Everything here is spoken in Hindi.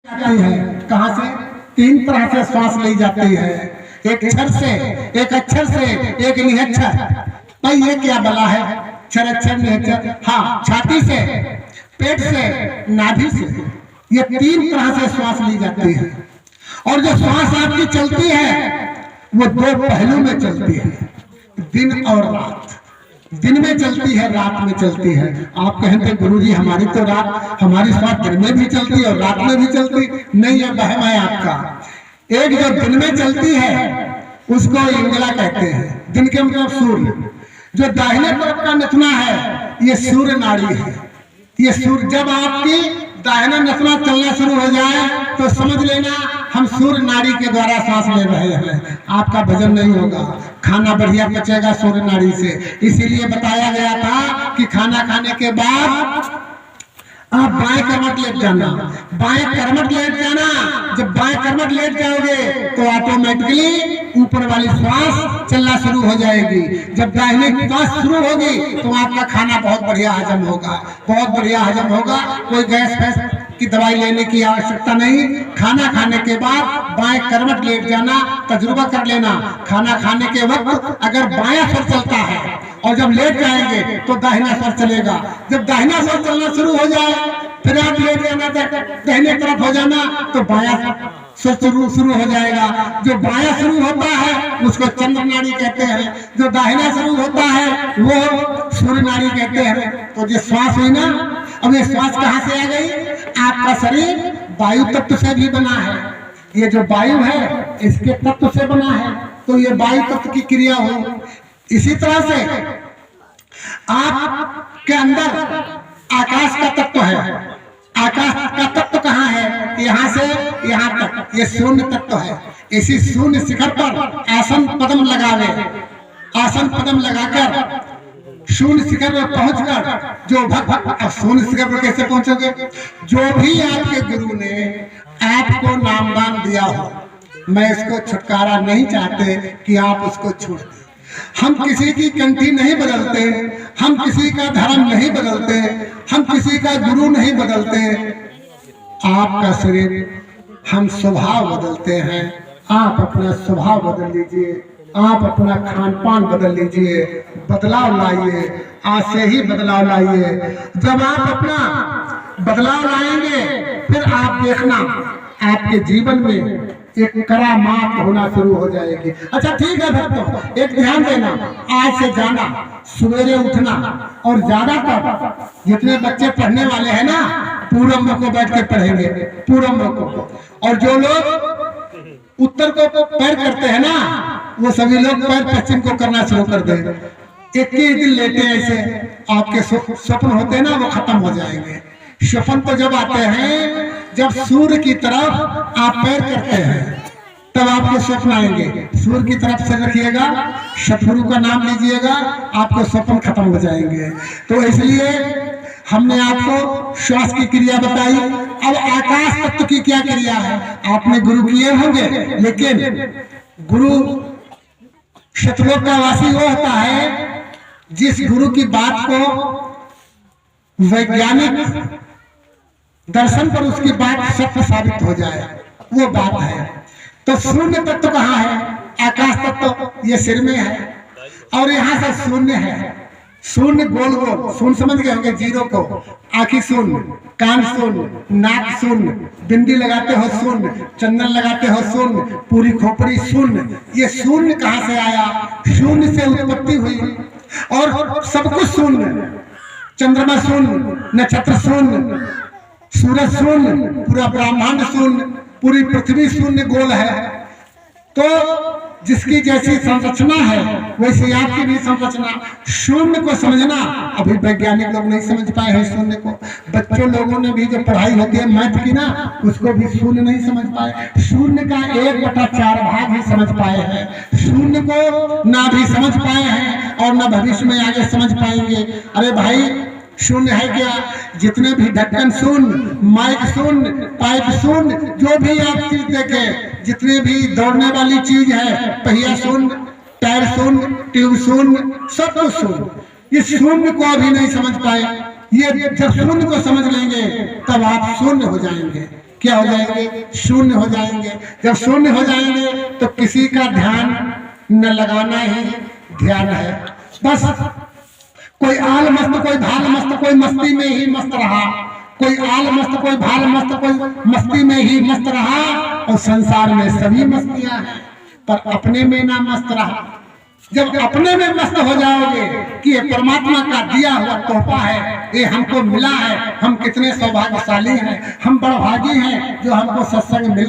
जाती है। कहाँ से? तीन तरह से श्वास ली जाती है, एक क्षर से, एक अक्षर से, एक निहक्षर। भाई ये क्या बला है? क्षर अक्षर निहक्षर। हाँ, छाती से, पेट से, नाभि से, ये तीन तरह से श्वास ली जाती है। और जो श्वास आपकी चलती है वो दो पहलू में चलती है, दिन और रात। दिन में चलती है, रात में चलती है। आप कहते गुरुजी हमारी तो रात, हमारी श्वास दिन में भी चलती और रात में भी चलती। नहीं, यह वहम है आपका। एक जो दिन में चलती है उसको इंगला कहते हैं, दिन के मतलब सूर्य। जो दाहिने तरफ का नथुना है ये सूर्य नाड़ी है। ये सूर्य, जब आपकी दाहिना नथुना चलना शुरू हो जाए तो समझ लेना हम सूर्य नाड़ी के द्वारा सांस ले रहे हैं। आपका वजन नहीं होगा, खाना बढ़िया पचेगा सूर्य नाड़ी से। इसीलिए बताया गया था कि खाना खाने के बाद आप बाएं करवट लेट जाना, बाएं करवट लेट जाना। जब बाएं करवट लेट जाओगे तो ऑटोमेटिकली ऊपर वाली श्वास चलना शुरू हो जाएगी। जब दाहिने की श्वास शुरू होगी तो आपका खाना बहुत बढ़िया हजम होगा, बहुत बढ़िया हजम होगा। कोई गैस फैस की दवाई लेने की आवश्यकता नहीं। खाना खाने के बाद बाएं करवट लेट जाना, तजुर्बा कर लेना। खाना खाने के वक्त अगर बायां स्वर चलता है और जब लेट जाएंगे तो दाहिना स्वर चलेगा। जब दाहिना स्वर चलना शुरू हो जाए फिर आप लेट जाना, दाहिने तरफ हो जाना तो बायां स्वर शुरू हो जाएगा। जो बायां शुरू होता है उसको चंद्र नाड़ी कहते हैं, जो दाहिना शुरू होता है वो सूर्य नाड़ी कहते हैं। तो जो श्वास हुई ना, अब ये श्वास कहाँ से आ गई? आपका शरीर वायु तत्व से भी बना है। ये जो वायु है इसके तत्व से बना है, तो ये वायु तत्व की क्रिया हो। इसी तरह से आपके अंदर आकाश का तत्व है। आकाश का तत्व कहाँ है? यहाँ से यहाँ तक, ये शून्य तत्व है। इसी शून्य शिखर पर आसन पदम लगावे, आसन पदम लगाकर शून्य शिखर में पहुंचकर जो भक्त, शून्य शिखर पर कैसे पहुंचोगे? जो भी आपके गुरु ने आपको नामदान दिया हो, मैं इसको छुटकारा नहीं चाहते कि आप उसको छोड़ दें। हम किसी की कंठी नहीं बदलते, हम किसी का धर्म नहीं बदलते, हम किसी का गुरु नहीं बदलते। आपका शरीर हम स्वभाव बदलते हैं। आप अपना स्वभाव बदल लीजिए, आप अपना खान पान बदल लीजिए, बदलाव लाइए। आज से ही बदलाव लाइए। जब आप अपना बदलाव लाएंगे फिर आप देखना आपके जीवन में एक करामात होना शुरू हो जाएगी। अच्छा ठीक है भक्तों, एक ध्यान देना, आज से जाना, सवेरे उठना और ज्यादातर जितने बच्चे पढ़ने वाले हैं ना, पूरब मुख को बैठ के पढ़ेंगे, पूरब मुख को। और जो लोग उत्तर को पैर करते हैं ना, वो सभी लोग पैर पश्चिम को करना शुरू कर देंगे। एक ही दिन लेटे ऐसे आपके स्वप्न होते हैं ना, वो खत्म हो जाएंगे। स्वप्न तो जब आते हैं जब सूर्य की तरफ आप पैर करते हैं तब आपको स्वप्न आएंगे। सूर्य की तरफ से रखिएगा, सतगुरु का नाम लीजिएगा, आपको स्वप्न खत्म हो जाएंगे। तो इसलिए हमने आपको श्वास की क्रिया बताई। अब आकाश तत्व की क्या क्रिया है? आपने गुरु किए होंगे, लेकिन गुरु शतलोक का वासी वो होता है जिस गुरु की बात को वैज्ञानिक दर्शन पर उसकी बात सत्य साबित हो जाए, वो बात है। तो शून्य तत्व कहाँ है? आकाश तत्व ये सिर में है और यहाँ से शून्य है। शून्य गोल गोल, शून्य समझ गए होंगे, जीरो को, आंखी शून्य, कान शून्य, नाक शून्य, बिंदी लगाते हो शून्य, चंदन लगाते हो शून्य, पूरी खोपड़ी शून्य। ये शून्य कहाँ से आया? शून्य से उत्पत्ति हुई और सब कुछ शून्य। चंद्रमा शून्य, नक्षत्र शून्य, सूरज शून्य, पूरा ब्रह्मांड शून्य, पूरी पृथ्वी शून्य गोल है। तो जिसकी जैसी संरचना है वैसी आपकी भी संरचना। शून्य को समझना अभी वैज्ञानिक लोग नहीं समझ पाए हैं। शून्य को बच्चों लोगों ने भी जो पढ़ाई होती है मैथ की ना, उसको भी शून्य नहीं समझ पाए। शून्य का 1/4 भाग ही समझ पाए हैं। शून्य को ना भी समझ पाए हैं और ना भविष्य में आगे समझ पाएंगे। अरे भाई, शून्य है क्या? जितने भी ढक्कन शून्य, माइक शून्य, पाइप शून्य, जो भी आप चीज देखें, जितने भी दौड़ने वाली चीज है, पहिया शून्य, टायर शून्य, ट्यूब शून्य, सब कुछ शून्य। इस शून्य को अभी नहीं समझ पाए। ये जब शून्य को समझ लेंगे तब आप शून्य हो जाएंगे। क्या हो जाएंगे? शून्य हो जाएंगे। जब शून्य हो जाएंगे तो किसी का ध्यान न लगाना ही ध्यान है। बस कोई आल मस्त, कोई भाल मस्त, कोई मस्ती में ही मस्त रहा, कोई आल मस्त, कोई भाल मस्त, कोई मस्ती में ही मस्त रहा। और संसार में सभी मस्तियां हैं, पर अपने में ना मस्त रहा। जब अपने में मस्त हो जाओगे कि ये परमात्मा का दिया हुआ तोहफा है, ये हमको मिला है, हम कितने सौभाग्यशाली हैं, हम बड़भागी हैं जो हमको सत्संग मिल